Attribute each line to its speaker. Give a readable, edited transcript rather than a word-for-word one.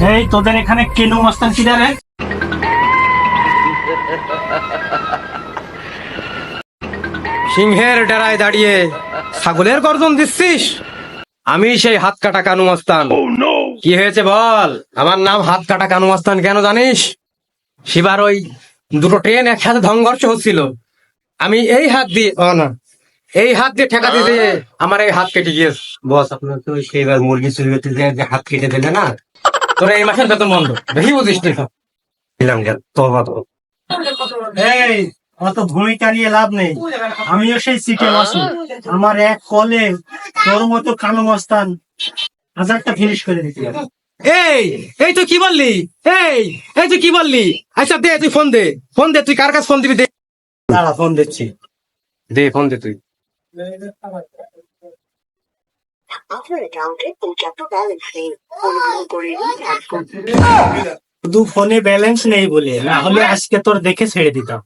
Speaker 1: এই তোদের এখানে কেন মস্তান কি রে?
Speaker 2: সিংহের ডেরায় দাঁড়িয়ে ছাগলের গর্জন দিচ্ছিস? আমি সেই হাত কাটা কানু মস্তান। কি হয়েছে বল? আমার নাম হাত কাটা কানু মস্তান কেন জানিস? শিবার ওই দুটো ট্রেন একসাথে সংঘর্ষ হচ্ছিল, আমি এই হাত দিয়ে এই হাত দিয়ে ঠেকাতে দিয়ে আমার এই হাত কেটে গিয়েছে।
Speaker 3: বস, আপনার তো সেইবার মুরগি চুরি করতে যে হাত কেটে দিলে না,
Speaker 2: তোরা এই মাসের বেতন বন্ধ, বেশি বুঝিস নি।
Speaker 3: দিলাম গেল তোবা তো।
Speaker 1: এই অত ভূমিকা নিয়ে লাভ নেই, আমিও সেই সিটে বসি। আমার এক কলে তোর মতো কালো মস্তান 1000টা ফিনিশ করে দিতে হবে।
Speaker 2: এই এই তুই কি বললি? এই এই তুই কি বললি? আচ্ছা দে, তুই ফোন দে, ফোন দে, তুই কার কাছে ফোন দিবি? দে
Speaker 1: দাঁড়া ফোন দিচ্ছি।
Speaker 2: দে ফোন দে তুই।
Speaker 4: আপনার অ্যাকাউন্টে পর্যাপ্ত ব্যালেন্স নেই, অনুগ্রহ করে রিচার্জ করুন।
Speaker 1: শুধু ফোনে ব্যালেন্স নেই বলে, না হলে আজকে তোর দেখে ছেড়ে দিতাম।